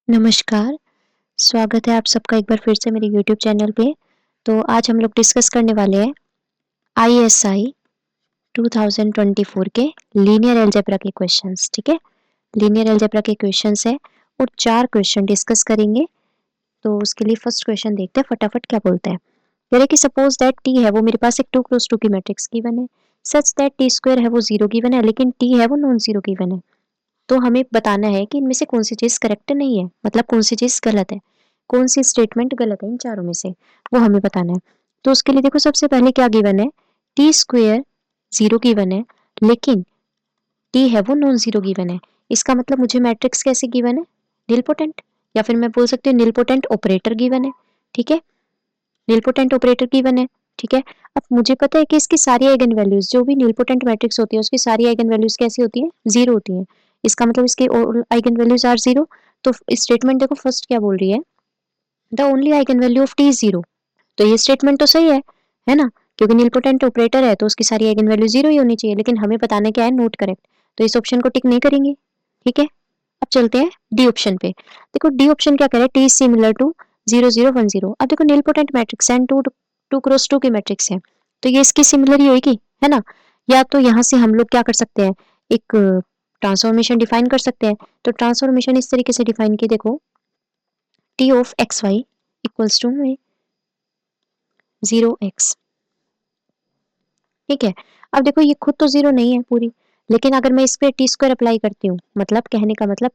नमस्कार, स्वागत है आप सबका एक बार फिर से मेरे यूट्यूब चैनल पे। तो आज हम लोग डिस्कस करने वाले हैं आईएसआई 2024 के लीनियर अलजेब्रा के क्वेश्चंस, ठीक है? लीनियर अलजेब्रा के क्वेश्चंस है और 4 क्वेश्चन डिस्कस करेंगे। तो उसके लिए फर्स्ट क्वेश्चन देखते हैं फटाफट क्या बोलता है। कह रहे हैं कि सपोज दैट टी है वो मेरे पास एक 2 क्रॉस 2 की मैट्रिक्स गिवन है, सच दैट टी स्क्वायर है वो 0 गिवन है, लेकिन टी है वो नॉन ज़ीरो गिवन है। तो हमें बताना है कि इनमें से कौन सी चीज़ करेक्ट नहीं है, मतलब कौन सी चीज़ गलत है, कौन सी स्टेटमेंट गलत है इन चारों में से, वो हमें बताना है। तो उसके लिए देखो सबसे पहले क्या गिवन है, टी स्क्वायर 0 गिवन है, लेकिन टी है वो नॉन ज़ीरो गिवन है। इसका मतलब मुझे मैट्रिक्स कैसे गिवन है, निलपोटेंट, या फिर मैं बोल सकती हूँ निलपोटेंट ऑपरेटर गिवन है, ठीक है? निलपोटेंट ऑपरेटर गिवन है, ठीक है? अब मुझे पता है कि इसकी सारी आइगन वैल्यूज़ जो भी निलपोटेंट मैट्रिक्स होती है उसकी सारी आइगन वैल्यूज़ कैसी होती हैं, 0 होती हैं। इसका मतलब इसकी ऑल आइगन वैल्यूज़ आर 0। तो स्टेटमेंट देखो फर्स्ट क्या बोल रही है, the only eigen value of T is 0। तो ये स्टेटमेंट तो सही है ना? क्योंकि निलपोटेंट ऑपरेटर है तो उसकी सारी आइगन वैल्यू 0 ही होनी चाहिए, लेकिन हमें बताना क्या है, नॉट करेक्ट। तो इस ऑप्शन को टिक नहीं करेंगे, ठीक है? अब चलते हैं डी ऑप्शन पे। देखो डी ऑप्शन क्या कह रहा है, टी इज सिमिलर टू 0 0 1 0। अब देखो निलपोटेंट मैट्रिक्स एंड 2 क्रॉस 2 की मैट्रिक्स है, तो ये इसकी सिमिलर ही होगी, है ना? या तो यहाँ से हम लोग क्या कर सकते हैं, एक ट्रांसफॉर्मेशन डिफाइन कर सकते हैं। तो ट्रांसफॉर्मेशन इस तरीके से डिफाइन की, देखो T of X Y equals to 0x, ठीक है? अब देखो ये खुद तो 0 नहीं है पूरी, लेकिन अगर मैं इस पे टी स्क्वायर अप्लाई करती हूँ, मतलब कहने का मतलब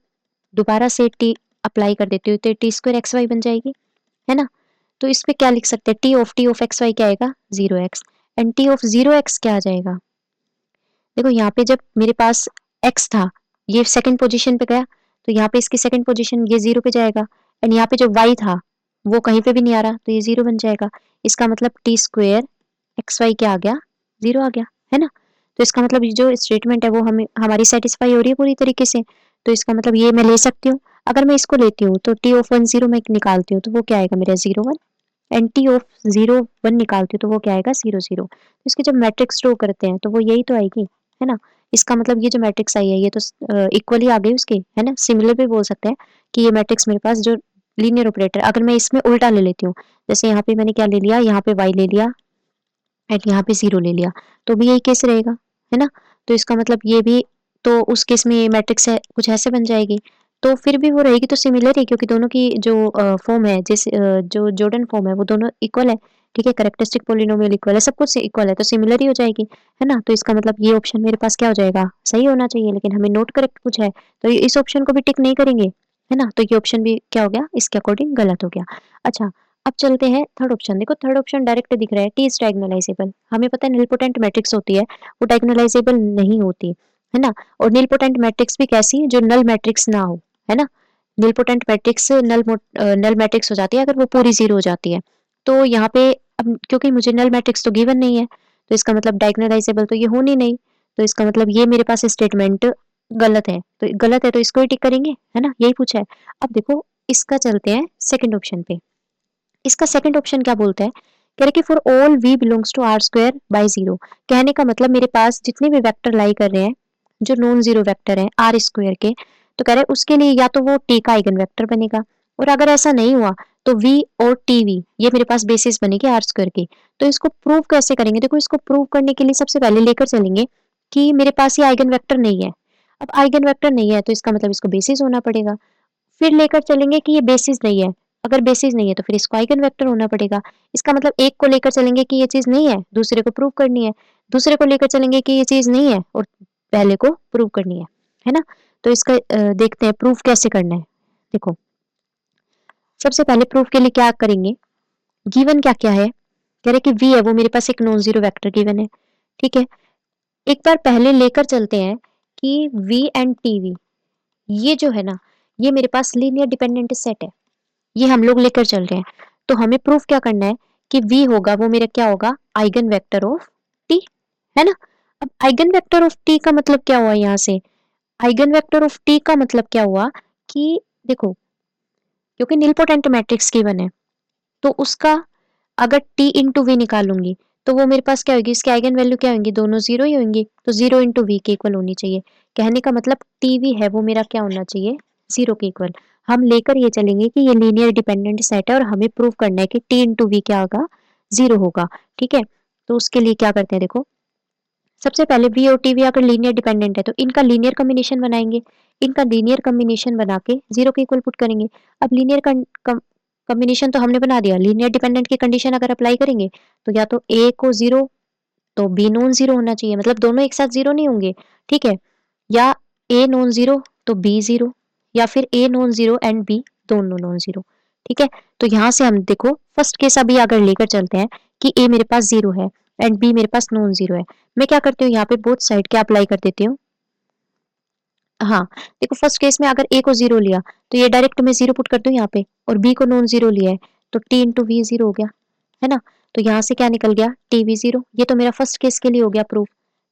दोबारा से टी अप्लाई कर देती हूँ तो टी स्क्वायर एक्स वाई बन जाएगी, है ना? तो इस पे क्या लिख सकते हैं, टी ऑफ एक्स वाई क्या आएगा, 0x, and T of 0x क्या आ जाएगा। देखो यहाँ पे जब मेरे पास x था, ये सेकंड पोजीशन पे गया, तो यहाँ पे इसकी सेकंड पोजीशन ये 0 पे जाएगा, एंड यहाँ पे जो y था वो कहीं पे भी नहीं आ रहा, तो ये 0 बन जाएगा। इसका मतलब टी स्क्वायर एक्स वाई क्या आ गया, 0 आ गया, है ना? तो इसका मतलब ये जो स्टेटमेंट है वो हमें हमारी सेटिस्फाई हो रही है पूरी तरीके से। तो इसका मतलब ये मैं ले सकती हूँ। अगर मैं इसको लेती हूँ तो टी ऑफ 1 0 मैं निकालती हूँ तो वो क्या आएगा मेरा 0 1, एंड टी ऑफ 0 1 निकालती हूँ तो वो क्या आएगा 0 0। तो इसकी जब मैट्रिक्स ड्रॉ करते हैं तो वो यही तो आएगी, है ना? इसका मतलब ये जो मैट्रिक्स आई है ये तो इक्वली आ गई उसकी, है ना? सिमिलर भी बोल सकते हैं कि ये मैट्रिक्स मेरे पास जो लीनियर ऑपरेटर, अगर मैं इसमें उल्टा ले लेती हूँ, जैसे यहाँ पे मैंने क्या ले लिया, यहाँ पे y ले लिया एंड यहाँ पे 0 ले लिया, तो भी यही केस रहेगा, है ना? तो इसका मतलब ये भी, तो उस केस में ये मैट्रिक्स है कुछ ऐसे बन जाएगी। तो फिर भी वो रहेगी तो सिमिलर ही, क्योंकि दोनों की जो फॉर्म है, जो जॉर्डन फॉर्म है वो दोनों इक्वल है, ठीक है? कैरेक्टरिस्टिक पॉलिनोमियल इक्वल है, सब कुछ इक्वल है, तो सिमिलर ही हो जाएगी, है ना? तो इसका मतलब ये ऑप्शन मेरे पास क्या हो जाएगा, सही होना चाहिए, लेकिन हमें नॉट करेक्ट कुछ है, तो इस ऑप्शन को भी टिक नहीं करेंगे, है ना? तो ये ऑप्शन भी क्या हो गया, इसके अकॉर्डिंग गलत हो गया। अच्छा, अब चलते हैं थर्ड ऑप्शन। देखो थर्ड ऑप्शन डायरेक्ट दिख रहा है, टी इज डायगोनलाइजेबल। हमें पता है निलपोटेंट मैट्रिक्स होती है वो डायगोनलाइजेबल नहीं होती, है ना? और निलपोटेंट मैट्रिक्स भी कैसी है, जो नल मैट्रिक्स ना हो, है ना? निलपोटेंट मैट्रिक्स नल मैट्रिक्स हो जाती है अगर वो पूरी 0 हो जाती है। तो यहाँ पे अब क्योंकि मुझे नल मैट्रिक्स तो गिवन नहीं है, तो इसका मतलब डायगोनलाइजेबल तो ये होनी नहीं, तो इसका मतलब ये मेरे पास स्टेटमेंट गलत है। तो गलत है तो इसको ही टिक करेंगे, है ना? यही पूछा है। अब देखो इसका चलते हैं सेकंड ऑप्शन पे। इसका सेकंड ऑप्शन क्या बोलता है, कह रहे कि for all v belongs to R square by 0। कहने का मतलब मेरे पास जितने भी वेक्टर लाई कर रहे हैं जो नॉन जीरो वेक्टर हैं आर स्क्वायर के, तो कह रहे हैं उसके लिए या तो वो t का आइगन वेक्टर बनेगा, और अगर ऐसा नहीं हुआ तो v और tv ये मेरे पास बेसिस बनेगी आर स्क्वायर की। तो इसको प्रूव कैसे करेंगे, देखो इसको प्रूव करने के लिए सबसे पहले लेकर चलेंगे कि मेरे पास ये आइगन वेक्टर नहीं है। अब आइगन वेक्टर नहीं है तो इसका मतलब इसको बेसिस होना पड़ेगा। फिर लेकर चलेंगे कि ये बेसिस नहीं है, अगर बेसिस नहीं है तो फिर इसको आइगन वेक्टर होना पड़ेगा। इसका मतलब एक को लेकर चलेंगे कि ये चीज़ नहीं है, दूसरे को प्रूव करनी है, दूसरे को लेकर चलेंगे कि ये चीज़ नहीं है और पहले को प्रूव करनी है ना? तो इसका देखते हैं प्रूफ कैसे करना है। देखो, सबसे पहले प्रूफ के लिए क्या करेंगे, गिवन क्या-क्या है? कह रहे कि v है वो मेरे पास एक नॉन ज़ीरो वेक्टर गिवन है, ठीक है? एक बार पहले लेकर चलते हैं कि v एंड tv ये जो है ना, ये मेरे पास लीनियर डिपेंडेंट सेट है। ये हम लोग लेकर चल रहे हैं, तो हमें प्रूफ क्या करना है कि v होगा वो मेरा क्या होगा, आइगन वेक्टर ऑफ t, है ना? अब आइगन वेक्टर ऑफ t का मतलब क्या हुआ यहाँ से, आइगन वेक्टर ऑफ t का मतलब क्या हुआ कि देखो, क्योंकि निलपोटेंट मैट्रिक्स गिवन है तो उसका अगर t इंटू वी निकालूंगी तो वो मेरे पास क्या होगी, इसकी आइगन वैल्यू क्या होंगी, दोनों जीरो ही होंगी, तो 0 इंटू वी के इक्वल होनी चाहिए। कहने का मतलब टी वी है वो मेरा क्या होना चाहिए, 0 के इक्वल। हम लेकर ये चलेंगे कि ये लीनियर डिपेंडेंट सेट है और हमें प्रूव करना है कि टी इंटू वी क्या होगा, 0 होगा। ठीक है, तो उसके लिए क्या करते हैं देखो, सबसे पहले वी और टी वी अगर लीनियर डिपेंडेंट है तो इनका लीनियर कॉम्बिनेशन बनाएंगे। इनका लीनियर कॉम्बिनेशन बना के 0 के इक्वल पुट करेंगे। अब लीनियर कॉम्बिनेशन तो हमने बना दिया, लीनियर डिपेंडेंट की कंडीशन अगर अप्लाई करेंगे तो या तो ए को 0 तो बी नॉन 0 होना चाहिए, मतलब दोनों एक साथ 0 नहीं होंगे। ठीक है, या ए नॉन 0 तो बी 0, या फिर ए नॉन 0 एंड बी दोनों नॉन 0। ठीक है, तो यहाँ से हम देखो फर्स्ट केस अभी अगर लेकर चलते हैं कि ए मेरे पास 0 है एंड बी मेरे पास नॉन 0 है। मैं क्या करती हूँ यहाँ पे बोथ साइड क्या अप्लाई कर देती हूँ। हाँ, देखो फर्स्ट केस में अगर ए को 0 लिया तो ये डायरेक्ट मैं 0 पुट कर दूं यहाँ पे, और बी को नॉन 0 लिया है तो टी इंटू वी 0 हो गया, है ना। तो यहाँ से क्या निकल गया, टी वी 0। ये तो मेरा फर्स्ट केस के लिए हो गया प्रूफ।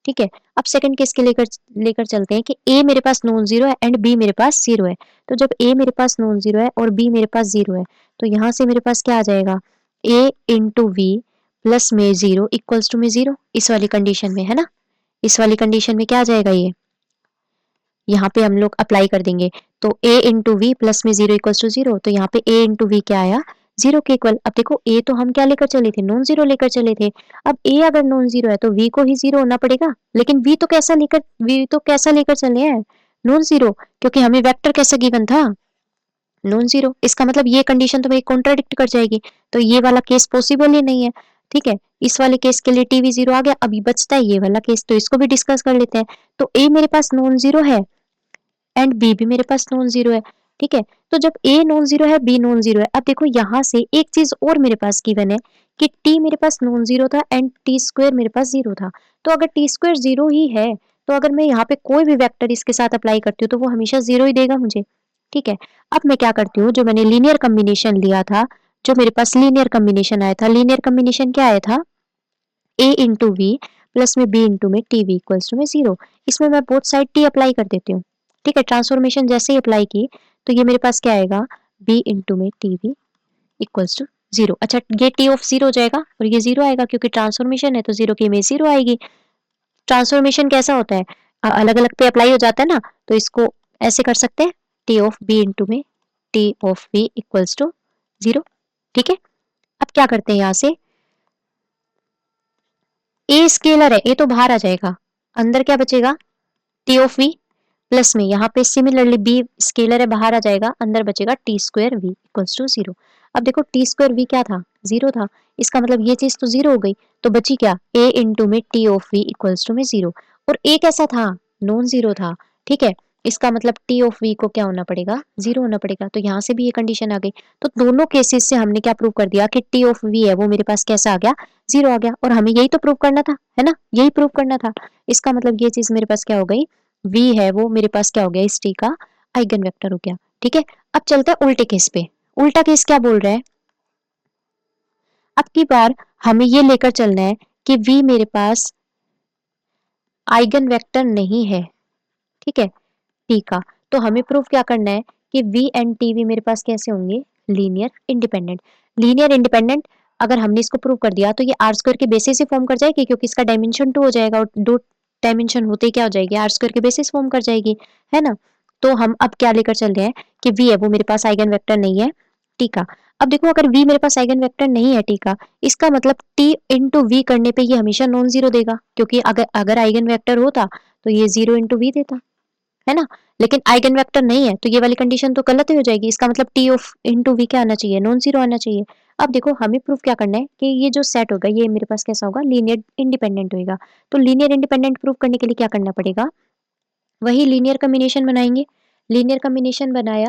ठीक है, अब सेकंड केस के लेकर लेकर चलते हैं कि ए मेरे पास नॉन 0 है एंड बी मेरे पास 0 है। तो जब ए मेरे पास नॉन 0 है और बी मेरे पास 0 है तो यहाँ से मेरे पास क्या आ जाएगा, ए इंटू वी प्लस में 0 इक्वल्स टू में 0, इस वाली कंडीशन में, है ना। इस वाली कंडीशन में क्या आ जाएगा, ये यहाँ पे हम लोग अप्लाई कर देंगे। तो a इंटू वी प्लस में 0 इक्वल्स टू 0, तो यहाँ पे a इंटू वी क्या आया, 0 के इक्वल। अब देखो a तो हम क्या लेकर चले थे, नॉन 0 लेकर चले थे। अब a अगर नॉन 0 है तो v को ही 0 होना पड़ेगा, लेकिन v तो कैसा लेकर चले हैं, नॉन 0, क्योंकि हमें वेक्टर कैसा गिवन था, नॉन 0। इसका मतलब ये कंडीशन तो मेरी कॉन्ट्राडिक्ट कर जाएगी, तो ये वाला केस पॉसिबल ही नहीं है। ठीक है, इस वाले केस के लिए टीवी 0 आ गया। अभी बचता है ये वाला केस, तो इसको भी डिस्कस कर लेते हैं। तो a मेरे पास नॉन 0 है एंड बी भी मेरे पास नॉन 0 है। ठीक है, तो जब ए नॉन 0 है बी नॉन 0 है, अब देखो यहाँ से एक चीज और मेरे पास गिवन है कि टी मेरे पास नॉन 0 था एंड टी स्क्वायर मेरे पास 0 था। तो अगर टी स्क्वायर 0 ही है तो अगर मैं यहाँ पे कोई भी वेक्टर इसके साथ अप्लाई करती हूँ तो वो हमेशा 0 ही देगा मुझे। ठीक है, अब मैं क्या करती हूँ, जो मैंने लीनियर कॉम्बिनेशन लिया था, जो मेरे पास लीनियर कॉम्बिनेशन आया था, लीनियर कॉम्बिनेशन क्या आया था, ए इंटू वी प्लस में बी इंटू में टी वी इक्वल्स टू में 0। इसमें मैं बोथ साइड टी अप्लाई कर देती हूँ। ठीक है, ट्रांसफॉर्मेशन जैसे ही अप्लाई की तो ये मेरे पास क्या आएगा, बी इंटू में टी वी इक्वल्स टू 0। अच्छा, ये टी ऑफ 0 हो जाएगा और ये 0 आएगा क्योंकि ट्रांसफॉर्मेशन है तो 0 की इमेज 0 आएगी। ट्रांसफॉर्मेशन कैसा होता है, अलग अलग पे अप्लाई हो जाता है ना, तो इसको ऐसे कर सकते हैं, टी ऑफ बी इंटू में T of V equals to 0। ठीक है, अब क्या करते हैं यहाँ से, ए स्केलर है, ए तो बाहर आ जाएगा, अंदर क्या बचेगा, टी ऑफ वी प्लस में यहाँ पे सिमिलरली बी स्केलर है, बाहर आ जाएगा, अंदर बचेगा T square V equals to 0। अब देखो टी स्क्वायर वी क्या था, 0 था, इसका मतलब ये चीज तो 0 हो गई, तो बची क्या, ए इंटू में T of V equals to में 0। और ए कैसा था, नॉन 0 था। ठीक है, इसका मतलब टी ऑफ वी को क्या होना पड़ेगा, 0 होना पड़ेगा। तो यहाँ से भी ये कंडीशन आ गई। तो दोनों केसेस से हमने क्या प्रूव कर दिया कि टी ऑफ वी है वो मेरे पास कैसा आ गया, 0 आ गया। और हमें यही तो प्रूव करना था, है ना, यही प्रूव करना था। इसका मतलब ये चीज मेरे पास क्या हो गई, v है वो मेरे पास क्या हो गया, इस t का आइगन वेक्टर हो गया। ठीक है, अब चलते हैं उल्टे केस पे। उल्टा केस क्या बोल रहा है, अब की बार हमें ये लेकर चलना है कि v मेरे पास आइगन वेक्टर नहीं है। ठीक है, t का, तो हमें प्रूफ क्या करना है कि v एंड t v मेरे पास कैसे होंगे, लीनियर इंडिपेंडेंट। लीनियर इंडिपेंडेंट अगर हमने इसको प्रूव कर दिया तो ये आर स्क्वायर के बेसिस से फॉर्म कर जाएगी, क्योंकि इसका डायमेंशन 2 हो जाएगा और 2 डायमेंशन होते ही क्या हो जाएगी, आर स्क्वायर के बेसिस फॉर्म कर जाएगी, है ना। तो हम अब क्या लेकर चल रहे हैं कि v है वो मेरे पास आइगन वेक्टर नहीं है, t का। अब देखो अगर v मेरे पास आइगन वेक्टर नहीं है t का, इसका मतलब t इंटू वी करने पे ये हमेशा नॉन 0 देगा, क्योंकि अगर अगर आइगन वेक्टर होता तो ये 0 इंटू वी देता, है ना। लेकिन आइगन वेक्टर नहीं है तो ये वाली कंडीशन तो गलत ही हो जाएगी। इसका मतलब टी ऑफ इंटू वी क्या आना चाहिए, नॉन 0 आना चाहिए। अब देखो हमें प्रूफ क्या करना है कि ये जो सेट होगा ये मेरे पास कैसा होगा, लीनियर इंडिपेंडेंट होगा। तो लीनियर इंडिपेंडेंट प्रूफ करने के लिए क्या करना पड़ेगा, वही लीनियर कॉम्बिनेशन बनाएंगे। लीनियर कॉम्बिनेशन बनाया,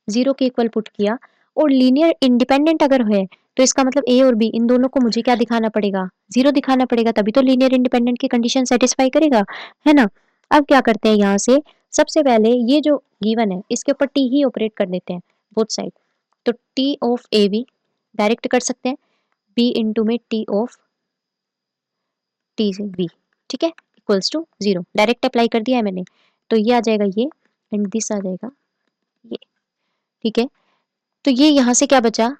0 के इक्वल पुट किया, और लीनियर इंडिपेंडेंट अगर है तो इसका मतलब ए और बी इन दोनों को मुझे क्या दिखाना पड़ेगा, 0 दिखाना पड़ेगा, तभी तो लीनियर इंडिपेंडेंट की कंडीशन सेटिस्फाई करेगा, है ना। अब क्या करते हैं यहाँ से, सबसे पहले ये जो गिवन है इसके ऊपर टी ही ऑपरेट कर देते हैं बोथ साइड। तो T of A B direct कर सकते हैं, बी इंटू में टी ऑफ टी से वी, ठीक है, इक्वल्स टू 0, डायरेक्ट अप्लाई कर दिया है मैंने। तो ये आ जाएगा ये, एंड दिस आ जाएगा ये। ठीक है, तो ये यहाँ से क्या बचा,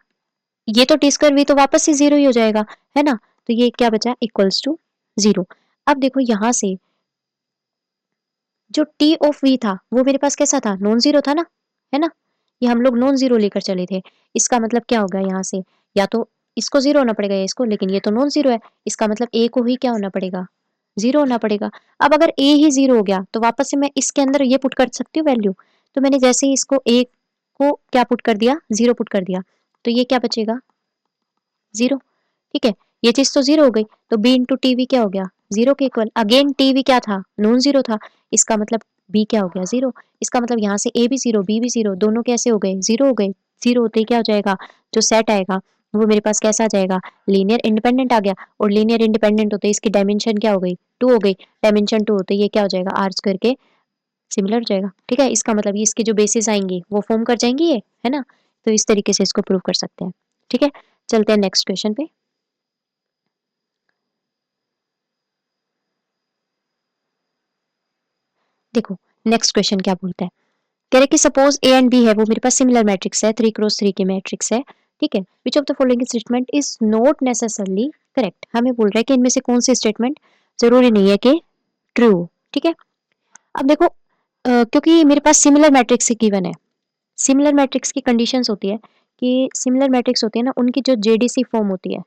ये तो टी स्क्वायर वी तो वापस से 0 ही हो जाएगा, है ना। तो ये क्या बचा, इक्वल्स टू 0। अब देखो यहाँ से जो टी ऑफ वी था वो मेरे पास कैसा था, नॉन 0 था ना, है ना। ये हम लोग नॉन जीरो लेकर चले थे। इसका मतलब क्या होगा यहाँ से, या तो इसको जीरो होना पड़ेगा या इसको, लेकिन ये तो नॉन जीरो है, इसका मतलब ए को ही क्या होना पड़ेगा, जीरो होना पड़ेगा। अब अगर ए ही जीरो हो गया तो वापस से मैं इसके अंदर ये पुट कर सकती हूँ वैल्यू। तो मैंने जैसे ही इसको ए को क्या पुट कर दिया, जीरो पुट कर दिया, तो ये क्या बचेगा, जीरो। ठीक है, ये चीज तो जीरो हो गई, तो बी इंटू टीवी क्या हो गया, जीरो के इक्वल। अगेन टीवी क्या था, नॉन जीरो था, इसका मतलब बी क्या हो गया, जीरो। इसका मतलब यहाँ से ए भी जीरो बी भी जीरो, दोनों कैसे हो गए, जीरो हो गए। जीरो होते ही क्या हो जाएगा, जो सेट आएगा वो मेरे पास कैसा आ जाएगा, लीनियर इंडिपेंडेंट आ गया। और लीनियर इंडिपेंडेंट होते ही इसकी डायमेंशन क्या हो गई, टू हो गई। डायमेंशन टू होते ही ये क्या हो जाएगा, आर स्क्वायर के सिमिलर हो जाएगा। ठीक है, इसका मतलब ये इसकी जो बेसिस आएंगी वो फॉर्म कर जाएंगी ये, है ना। तो इस तरीके से इसको प्रूव कर सकते हैं। ठीक है, चलते हैं नेक्स्ट क्वेश्चन पे। देखो नेक्स्ट क्वेश्चन क्या बोलता है, कह रहे कि सपोज ए एंड बी है, वो मेरे पास सिमिलर मैट्रिक्स है, 3x3 की मैट्रिक्स है। ठीक है, which of the following statement is not necessarily correct. हमें बोल रहा है कि इनमें से कौन सी स्टेटमेंट जरूरी नहीं है कि ट्रू हो। ठीक है, अब देखो क्योंकि मेरे पास सिमिलर मैट्रिक्स से गिवन है, सिमिलर मैट्रिक्स की कंडीशंस होती है कि सिमिलर मैट्रिक्स होती है ना, उनकी जो जेडीसी फॉर्म होती है,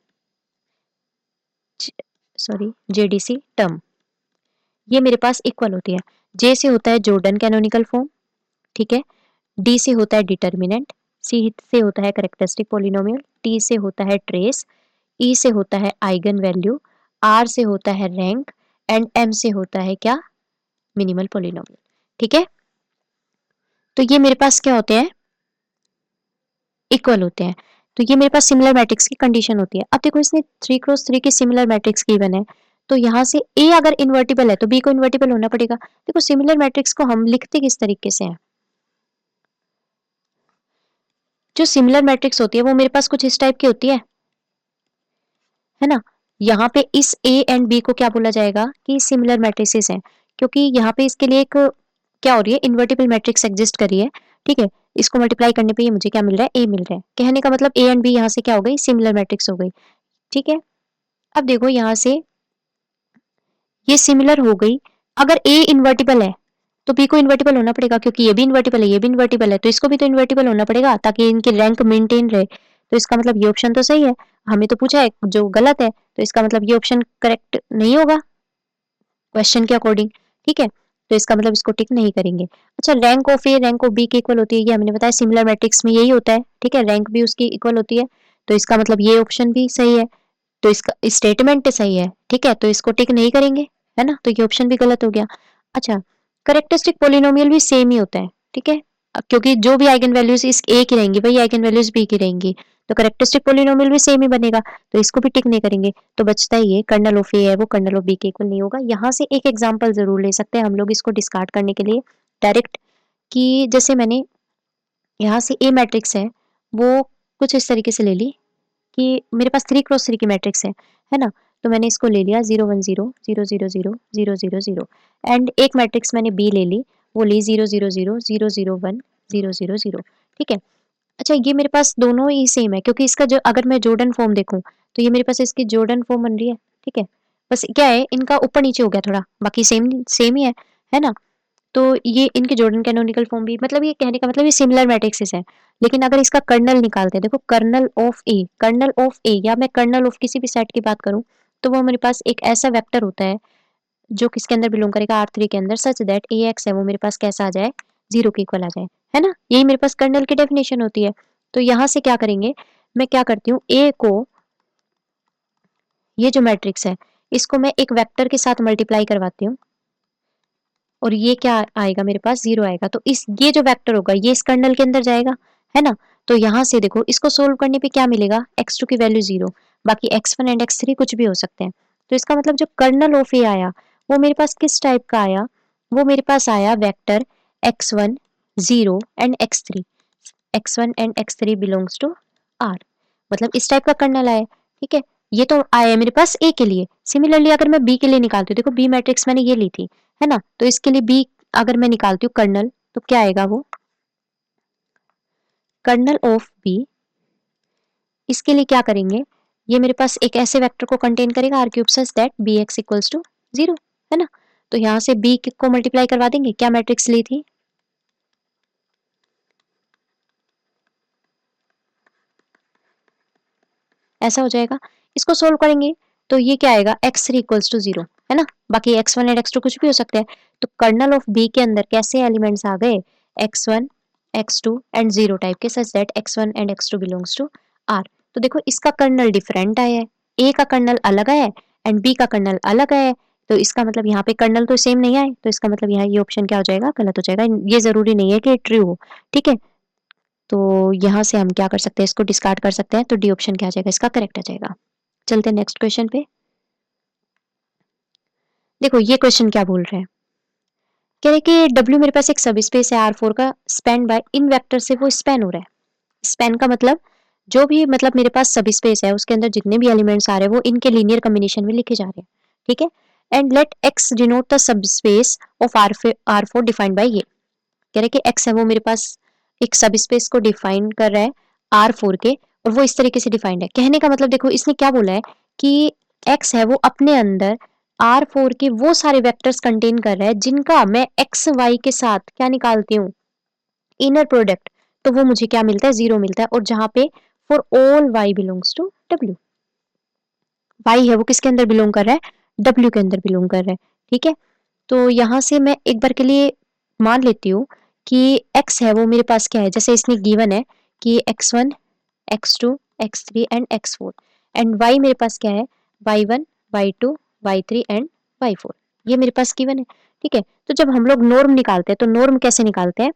सॉरी जेडीसी टर्म, ये मेरे पास इक्वल होती है। जे से होता है जॉर्डन कैनोनिकल फॉर्म, ठीक है, डी से होता है डिटर्मिनेंट, सी से होता है करेक्टरिस्टिक पोलिनोमियल, टी से होता है ट्रेस, ई से होता है आइगन वैल्यू, आर से होता है रैंक, एंड एम से होता है क्या, मिनिमल पोलिनोमियल। ठीक है, तो ये मेरे पास क्या होते हैं, इक्वल होते हैं। तो ये मेरे पास सिमिलर मैट्रिक्स की कंडीशन होती है। अब देखो इसने 3x3 की सिमिलर मैट्रिक्स गिवन है, तो यहाँ से ए अगर इन्वर्टिबल है तो बी को इन्वर्टिबल होना पड़ेगा। देखो सिमिलर मैट्रिक्स को हम लिखते किस तरीके से हैं, जो सिमिलर मैट्रिक्स होती है वो मेरे पास कुछ इस टाइप की होती है ना। यहाँ पे इस ए एंड बी को क्या बोला जाएगा कि सिमिलर मैट्रिसेस हैं, क्योंकि यहाँ पे इसके लिए एक क्या हो रही है, इन्वर्टिबल मैट्रिक्स एग्जिस्ट कर रही है। ठीक है, इसको मल्टीप्लाई करने पे ये मुझे क्या मिल रहा है, ए मिल रहा है। कहने का मतलब ए एंड बी यहाँ से क्या हो गई, सिमिलर मैट्रिक्स हो गई। ठीक है, अब देखो यहाँ से ये सिमिलर हो गई। अगर ए इन्वर्टिबल है तो बी को इन्वर्टिबल होना पड़ेगा, क्योंकि ये भी इन्वर्टिबल है ये भी इन्वर्टिबल है, तो इसको भी तो इन्वर्टिबल होना पड़ेगा ताकि इनकी रैंक मेंटेन रहे। तो इसका मतलब ये ऑप्शन तो सही है, हमें तो पूछा है जो गलत है, तो इसका मतलब ये ऑप्शन करेक्ट नहीं होगा क्वेश्चन के अकॉर्डिंग। ठीक है, तो इसका मतलब इसको टिक नहीं करेंगे। अच्छा, rank of A rank of B के इक्वल होती है, ये हमने बताया सिमिलर मैट्रिक्स में यही होता है। ठीक है, रैंक भी उसकी इक्वल होती है, तो इसका मतलब ये ऑप्शन भी सही है, तो इसका स्टेटमेंट सही है। ठीक है, तो इसको टिक नहीं करेंगे, है ना, तो ये ऑप्शन भी गलत हो गया। अच्छा, करेक्टरिस्टिक पोलिनोमियल भी सेम ही होता है। ठीक है, क्योंकि जो भी आइगन वैल्यूज इस ए की रहेंगी वही आइगन वैल्यूज बी की रहेंगी, तो करेक्टरिस्टिक पोलिनोमियल भी सेम ही बनेगा, तो इसको भी टिक नहीं करेंगे। तो बचता ही ये कर्नल ऑफ ए है वो कर्नल ऑफ बी के इक्वल नहीं होगा। यहाँ से एक एग्जांपल जरूर ले सकते हैं हम लोग इसको डिस्कार्ड करने के लिए डायरेक्ट, कि जैसे मैंने यहाँ से ए मैट्रिक्स है वो कुछ इस तरीके से ले ली कि मेरे पास 3x3 की मैट्रिक्स है ना, तो मैंने इसको ले लिया 0 1 0 0 0 0 0 0 0 एंड एक मैट्रिक्स मैंने बी ले ली, वो ली 0 0 0 0 0 0 1 0 0 0। ठीक है, अच्छा ये मेरे पास दोनों ही सेम है, क्योंकि इसका जो अगर मैं जॉर्डन फॉर्म देखूं तो ये मेरे पास इसकी जॉर्डन फॉर्म बन रही है। ठीक है, बस क्या है इनका ऊपर नीचे हो गया थोड़ा, बाकी सेम सेम ही है ना। तो ये इनके जॉर्डन कैनोनिकल फॉर्म भी, मतलब ये कहने का मतलब ये सिमिलर मैट्रिक्सेस है। लेकिन अगर इसका कर्नल निकालते हैं, देखो कर्नल ऑफ ए या मैं कर्नल ऑफ किसी भी सेट की बात करूं, तो वो मेरे पास एक ऐसा वेक्टर होता है जो किसके अंदर बिलोंग करेगा, R3 के अंदर, सच दैट ए एक्स है वो मेरे पास कैसा आ जाए, जीरो के इक्वल आ जाए, है ना। यही मेरे पास कर्नल की डेफिनेशन होती है। तो यहाँ से क्या करेंगे, मैं क्या करती हूँ, ए को, ये जो मैट्रिक्स है इसको मैं एक वेक्टर के साथ मल्टीप्लाई करवाती हूँ, और ये क्या आएगा मेरे पास, जीरो आएगा। तो इस ये जो वेक्टर होगा ये इस कर्नल के अंदर जाएगा, है ना। तो यहाँ से देखो इसको सोल्व करने पे क्या मिलेगा, x2 की वैल्यू जीरो, बाकी x1 एंड x3 कुछ भी हो सकते हैं। तो इसका मतलब जो कर्नल ऑफ ए आया वो मेरे पास किस टाइप का आया, वो मेरे पास आया vector x1 0 and x3, x1 and x3 belongs to R, मतलब इस टाइप का कर्नल आया। ठीक है, ये तो आया है मेरे पास ए के लिए। सिमिलरली अगर मैं बी के लिए निकालती हूँ, देखो बी मैट्रिक्स मैंने ये ली थी, है ना, तो इसके लिए बी अगर मैं निकालती हूँ कर्नल, तो क्या आएगा वो, कर्नल ऑफ बी, इसके लिए क्या करेंगे, ये मेरे पास एक ऐसे वेक्टर को कंटेन करेगा R cube such that B X equals to zero, है ना। तो यहाँ से बी को मल्टीप्लाई करवा देंगे, क्या मैट्रिक्स ली थी, ऐसा हो जाएगा। इसको सोल्व करेंगे तो ये क्या आएगा, x3 इक्वल्स टू 0, है ना। बाकी x1 एंड x2 कुछ भी हो सकता है। तो कर्नल ऑफ बी के अंदर कैसे एलिमेंट्स आ गए, x1 x2 एंड 0 टाइप के, such that x1 and x2 belongs to R। तो देखो इसका कर्नल डिफरेंट आया है, A का कर्नल अलग आया है एंड B का कर्नल अलग आया है। तो इसका मतलब यहाँ पे कर्नल तो सेम नहीं आए, तो इसका मतलब यहाँ ये ऑप्शन क्या हो जाएगा, गलत हो जाएगा। ये जरूरी नहीं है कि ट्रू हो, ठीक है। तो यहाँ से हम क्या कर सकते हैं, इसको डिस्कार्ड कर सकते हैं। तो डी ऑप्शन क्या आ जाएगा, इसका करेक्ट आ जाएगा। चलते हैं नेक्स्ट क्वेश्चन पे। देखो ये क्वेश्चन क्या बोल रहे हैं, कह रहे कि W मेरे पास एक सब स्पेस है R4 का, स्पैन बाय इन वेक्टर से वो स्पैन हो रहा है। स्पैन का मतलब जो भी मतलब मेरे पास सब स्पेस है उसके अंदर जितने भी एलिमेंट्स आ रहे हैं वो इनके लीनियर कॉम्बिनेशन में लिखे जा रहे हैं, ठीक है। And let x denote the sub space of R4 defined by ये। कह रहे कि x है वो मेरे पास एक सब स्पेस को डिफाइन कर रहा है R4 के, और वो इस तरीके से डिफाइंड है। कहने का मतलब देखो इसने क्या बोला है कि x है वो अपने अंदर R4 के वो सारे वेक्टर्स कंटेन कर रहा है जिनका मैं x y के साथ क्या निकालती हूँ, इनर प्रोडक्ट, तो वो मुझे क्या मिलता है, 0 मिलता है। और जहां पे for all y belongs to W, y है वो किसके अंदर बिलोंग कर रहा है, W के अंदर बिलोंग कर रहा है, ठीक है। तो यहाँ से मैं एक बार के लिए मान लेती हूँ कि x है वो मेरे पास क्या है, जैसे इसने गिवन है कि x1 x2 x3 and x4, and y मेरे पास क्या है, y1 y2 y3 and y4, ये मेरे पास गिवन है, ठीक है। तो जब हम लोग नॉर्म निकालते हैं तो नॉर्म कैसे निकालते हैं,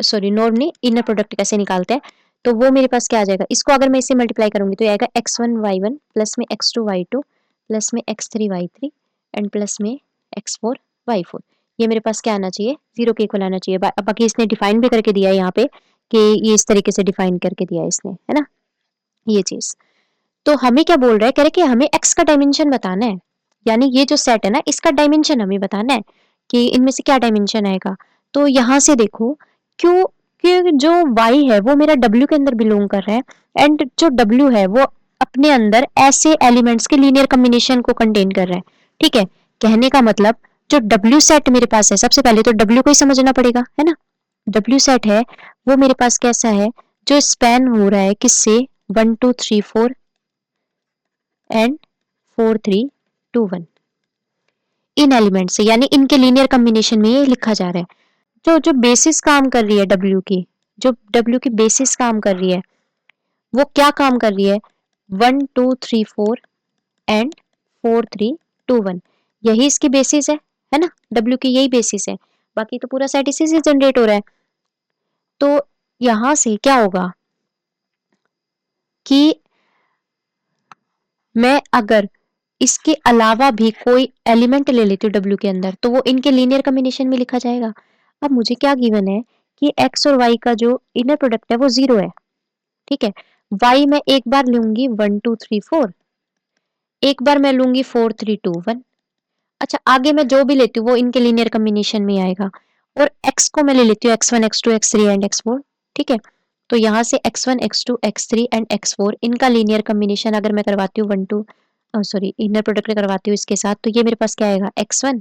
सॉरी नॉर्म नहीं, इनर प्रोडक्ट कैसे निकालते हैं, तो वो मेरे पास क्या आ जाएगा, इसको अगर मैं इसे मल्टीप्लाई करूंगी तो ये आएगा x1 y1 प्लस में x2 y2 प्लस में x3 y3 एंड प्लस में x4 y4। ये मेरे पास क्या आना चाहिए, 0 के इक्वल आना चाहिए। बाकी इसने डिफाइन भी करके दिया है यहाँ पे कि ये इस तरीके से डिफाइन करके दिया है इसने, है ना, ये चीज। तो हमें क्या बोल रहा है, कह रहे कि हमें x का डायमेंशन बताना है, यानी ये जो सेट है ना इसका डायमेंशन हमें बताना है कि इनमें से क्या डायमेंशन आएगा। तो यहाँ से देखो क्यों कि जो y है वो मेरा w के अंदर बिलोंग कर रहा है, एंड जो w है वो अपने अंदर ऐसे एलिमेंट्स के लीनियर कॉम्बिनेशन को कंटेन कर रहा है, ठीक है। कहने का मतलब जो w सेट मेरे पास है, सबसे पहले तो w को ही समझना पड़ेगा, है ना। w सेट है वो मेरे पास कैसा है, जो स्पैन हो रहा है किससे, 1 2 3 4 एंड 4 3 2 1, इन एलिमेंट से, यानी इनके लीनियर कॉम्बिनेशन में ये लिखा जा रहा है। जो जो बेसिस काम कर रही है W की, जो W की बेसिस काम कर रही है वो क्या काम कर रही है, 1 2 3 4 एंड 4 3 2 1, यही इसकी बेसिस है ना, W की यही बेसिस है। बाकी तो पूरा सेट इसी से जनरेट हो रहा है। तो यहां से क्या होगा कि मैं अगर इसके अलावा भी कोई एलिमेंट ले लेती हूँ W के अंदर तो वो इनके लीनियर कॉम्बिनेशन में लिखा जाएगा। अब मुझे क्या गिवन है कि x और y का जो इनर प्रोडक्ट है वो 0 है, ठीक है। y मैं एक बार लूंगी 1 2 3 4, एक बार मैं लूंगी 4 3 2 1। अच्छा आगे मैं जो भी लेती हूँ वो इनके लीनियर कॉम्बिनेशन में आएगा। और x को मैं ले लेती हूँ x1 x2 x3 and x4, ठीक है। तो यहाँ से x1 x2 x3 and x4 इनका लीनियर कॉम्बिनेशन अगर मैं करवाती हूँ 1 2 सॉरी इनर प्रोडक्ट करवाती हूँ इसके साथ, तो ये मेरे पास क्या आएगा, x1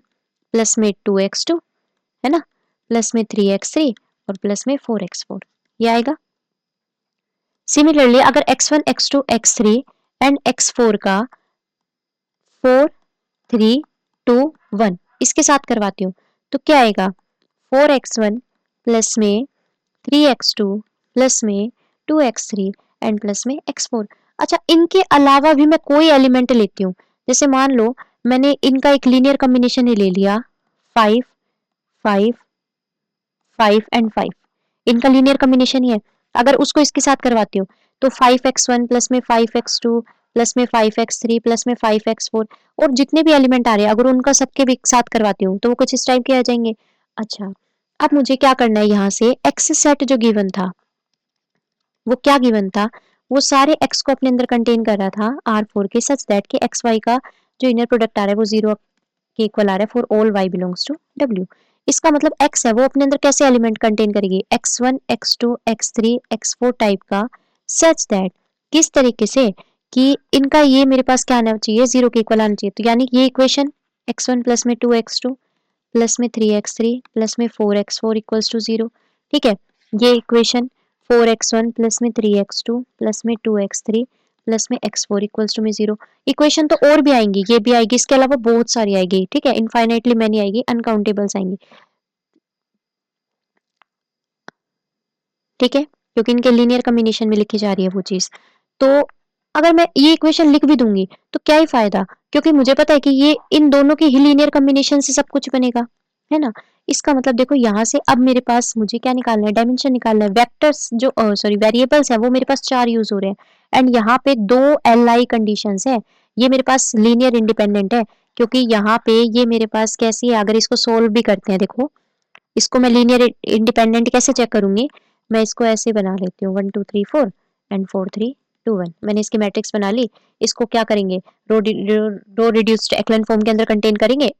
प्लस में 2x2, है ना, प्लस में 3x3 और प्लस में 4x4, ये आएगा। सिमिलरली अगर x1 x2 x3 and x4 का 4 3 2 1 इसके साथ करवाती हूँ तो क्या आएगा, 4x1 प्लस में 3x2 प्लस में 2x3 एंड प्लस में x4। अच्छा इनके अलावा भी मैं कोई एलिमेंट लेती हूँ, जैसे मान लो मैंने इनका एक लीनियर कॉम्बिनेशन ही ले लिया 5 5 5 एंड 5, इनका लीनियर कॉम्बिनेशन ही है। अगर उसको इसके साथ करवाती हूँ तो 5x1 प्लस में 5x2 प्लस में 5x3 प्लस में 5x4, और जितने भी एलिमेंट आ रहे हैं अगर उनका सबके भी साथ करवाती हूँ तो वो कुछ इस टाइप के आ जाएंगे। अच्छा अब मुझे क्या करना है, यहाँ से एक्स सेट जो गिवन था वो क्या गिवन था, वो सारे एक्स को अपने अंदर कंटेन कर रहा था R4 के, सच दैट के एक्स वाई का जो इनर प्रोडक्ट आ रहा है वो 0 के इक्वल आ रहा है for all y belongs to W। इसका मतलब x है वो अपने अंदर कैसे एलिमेंट कंटेन करेगी, x1 x2 x3 x4 type का, सच दैट किस तरीके से कि इनका ये मेरे पास क्या आना चाहिए, 0 के इक्वल आना चाहिए। तो यानी ये इक्वेशन x1 प्लस में 2x2 प्लस में 3x3 प्लस में 4x4 इक्वल्स टू 0, ठीक है। ये इक्वेशन 4x1 प्लस में 3x2 प्लस में 2x3 प्लस में x4 इक्वल्स टू में 0। इक्वेशन तो और भी आएंगी, ये भी आएगी, इसके अलावा बहुत सारी आएगी, ठीक है, इनफाइनाइटली मैनी आएगी, अनकाउंटेबल्स आएंगी, ठीक है, क्योंकि इनके लीनियर कॉम्बिनेशन में लिखी जा रही है वो चीज। तो अगर मैं ये इक्वेशन लिख भी दूंगी तो क्या ही फायदा, क्योंकि मुझे पता है कि ये इन दोनों की ही लीनियर कॉम्बिनेशन से सब कुछ बनेगा, है ना। इसका मतलब देखो यहाँ से अब मेरे पास मुझे क्या निकालना है, डायमेंशन निकालना है। वेक्टर्स जो सॉरी वेरिएबल्स है वो मेरे पास 4 यूज हो रहे हैं एंड यहाँ पे 2 LI कंडीशंस है, ये मेरे पास लीनियर इंडिपेंडेंट है, क्योंकि यहाँ पे ये मेरे पास कैसी है, अगर इसको सोल्व भी करते हैं, देखो इसको मैं लीनियर इंडिपेंडेंट कैसे चेक करूंगी, मैं इसको ऐसे बना लेती हूँ 1 2 3 4 एंड 4 3 2 1, मैंने इसकी मैट्रिक्स बना ली। इसको क्या करेंगे, रो रिड्यूस्ड एक्लन फॉर्म के अंदर कंटेन करेंगे,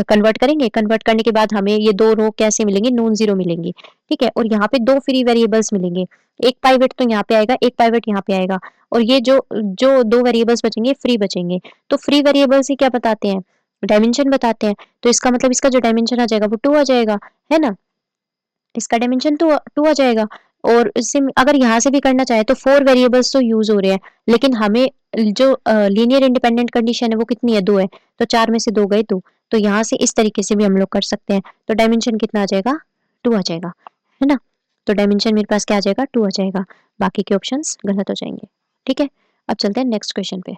कन्वर्ट करेंगे, कन्वर्ट करने के बाद हमें ये दो रो कैसे मिलेंगे, नॉन जीरो मिलेंगी, ठीक है। और यहाँ पे दो फ्री वेरिएबल्स मिलेंगे, एक पाइवेट तो यहाँ पे आएगा, एक पाइवेट यहाँ पे आएगा, और ये जो जो दो वेरिएबल्स बचेंगे फ्री बचेंगे। तो फ्री वेरिएबल्स ही क्या बताते हैं, डायमेंशन बताते हैं। तो इसका मतलब इसका जो डायमेंशन आ जाएगा वो 2 आ जाएगा, है ना, इसका डायमेंशन टू आ जाएगा। और इससे अगर यहाँ से भी करना चाहे तो 4 वेरिएबल्स तो यूज हो रहे हैं, लेकिन हमें जो लीनियर इंडिपेंडेंट कंडीशन है वो कितनी है, 2 है, तो 4 में से 2 गए 2, तो यहाँ से इस तरीके से भी हम लोग कर सकते हैं। तो डायमेंशन कितना आ जाएगा, 2 आ जाएगा, है ना। तो डायमेंशन मेरे पास क्या आ जाएगा, 2 आ जाएगा, बाकी के ऑप्शंस गलत हो जाएंगे, ठीक है। अब चलते हैं नेक्स्ट क्वेश्चन पे।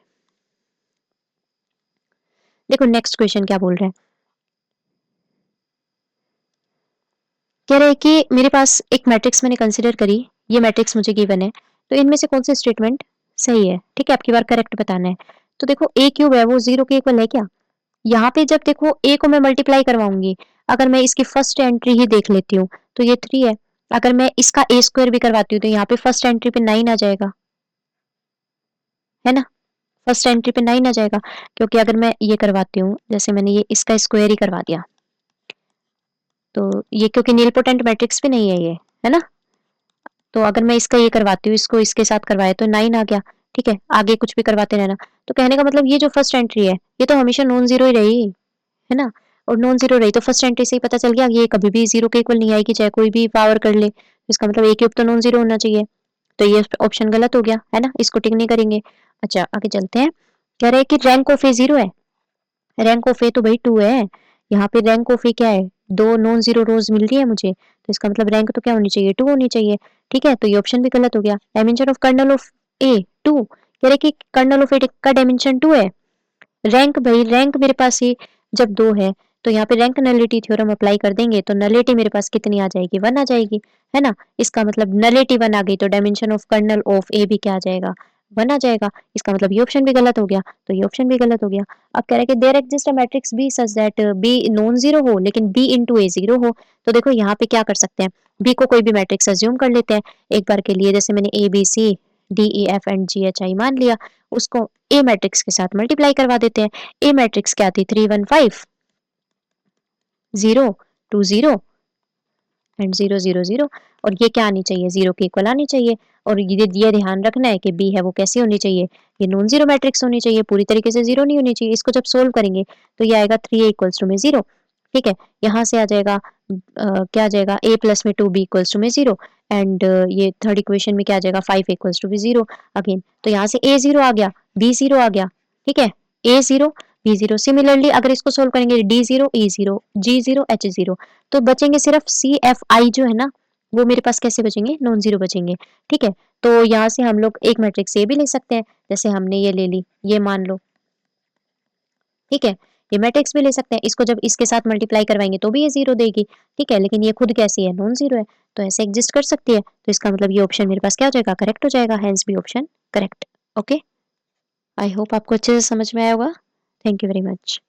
देखो नेक्स्ट क्वेश्चन क्या बोल रहे हैं, कह रहे हैं कि मेरे पास एक मैट्रिक्स मैंने कंसिडर करी, ये मैट्रिक्स मुझे गिवन है, तो इनमें से कौन सी स्टेटमेंट सही है, ठीक है, आपकी बार करेक्ट बताना है। तो देखो ए क्यूब है वो 0 के इक्वल है क्या, यहाँ पे जब देखो ए को मैं मल्टीप्लाई करवाऊंगी, अगर मैं इसकी फर्स्ट एंट्री ही देख लेती हूँ तो ये 3 है, अगर मैं इसका ए स्क्वायर भी करवाती हूँ तो यहाँ पे फर्स्ट एंट्री पे 9 आ जाएगा, है ना, फर्स्ट एंट्री पे 9 आ जाएगा, क्योंकि अगर मैं ये करवाती हूँ, जैसे मैंने ये इसका स्क्वायर ही करवा दिया, तो ये क्योंकि नील पोटेंट मैट्रिक्स भी नहीं है ये, है ना, तो अगर मैं इसका ये करवाती हूँ, इसको इसके साथ करवाए तो 9 आ गया, ठीक है, आगे कुछ भी करवाते रहना। तो कहने का मतलब ये जो फर्स्ट एंट्री है ये तो हमेशा नॉन जीरो ही रही, है ना, और नॉन जीरो रही तो फर्स्ट एंट्री से ही पता चल गया ये कभी भी जीरो के इक्वल नहीं आएगी, चाहे कोई भी पावर कर ले, इसका मतलब ए क्यूब तो नॉन जीरो होना चाहिए। तो ये ऑप्शन गलत हो गया, है ना, इसको टिक नहीं करेंगे। अच्छा आगे चलते हैं, कह रहे हैं कि रैंक ऑफ ए 0 है, रैंक ऑफ ए तो भाई 2 है, यहाँ पे रैंक ऑफ ए क्या है, दो नॉन जीरो रोज मिल रही है मुझे, तो इसका मतलब रैंक तो क्या होनी चाहिए, 2 होनी चाहिए, ठीक है, तो ये ऑप्शन भी गलत हो गया। डायमेंशन ऑफ कर्नल ऑफ ए 2, कह रहे कि कर्नल ऑफ ए का डायमेंशन 2 है, रैंक भाई रैंक मेरे पास ही जब 2 है तो यहाँ पे रैंक नलिटी थ्योरम अप्लाई कर देंगे तो नलिटी मेरे पास कितनी आ जाएगी, 1 आ जाएगी, है ना। इसका मतलब नलिटी 1 आ गई तो डायमेंशन ऑफ कर्नल ऑफ ए भी क्या आ जाएगा, 1 आ जाएगा, इसका मतलब ये ऑप्शन भी गलत हो गया, तो ये ऑप्शन भी गलत हो गया। अब कह रहे हैं कि there exist a matrix B such that B non zero हो लेकिन बी इंटू ए जीरो हो। तो देखो यहाँ पे क्या कर सकते हैं, बी को कोई भी मैट्रिक्स अज्यूम कर लेते हैं एक बार के लिए, जैसे मैंने A B C D E F and G H I मान लिया, उसको ए मैट्रिक्स के साथ मल्टीप्लाई करवा देते हैं। ए मैट्रिक्स क्या थी, 3 1 5 0 2 0 एंड 0 0 0, और ये क्या आनी चाहिए, 0 के इक्वल आनी चाहिए। और ये ध्यान रखना है कि बी है वो कैसी होनी चाहिए, ये नॉन जीरो मैट्रिक्स होनी चाहिए, पूरी तरीके से जीरो नहीं होनी चाहिए। इसको जब सोल्व करेंगे तो ये आएगा 3 इक्वल्स टू में 0, ठीक है, यहाँ से आ जाएगा क्या आ जाएगा, a प्लस में 2b इक्वल्स टू में 0 एंड ये थर्ड इक्वेशन में क्या आ जाएगा, 5 इक्वल्स टू भी 0 अगेन, तो यहाँ से a 0 आ गया, b 0 आ गया, ठीक है, a 0 b 0। सिमिलरली अगर इसको सोल्व करेंगे d 0 e 0 g 0 h 0, तो बचेंगे सिर्फ सी एफ आई जो है ना, वो मेरे पास कैसे बचेंगे, नॉन जीरो बचेंगे, ठीक है। तो यहाँ से हम लोग एक मैट्रिक्स ये भी ले सकते हैं, जैसे हमने ये ले ली, ये मान लो, ठीक है, ये मैट्रिक्स भी ले सकते हैं, इसको जब इसके साथ मल्टीप्लाई करवाएंगे तो भी ये 0 देगी, ठीक है, लेकिन ये खुद कैसी है, नॉन जीरो है, तो ऐसे एग्जिस्ट कर सकती है। तो इसका मतलब ये ऑप्शन मेरे पास क्या हो जाएगा, करेक्ट हो जाएगा, hence B option correct. Okay, I hope आपको अच्छे से समझ में आया होगा। Thank you very much.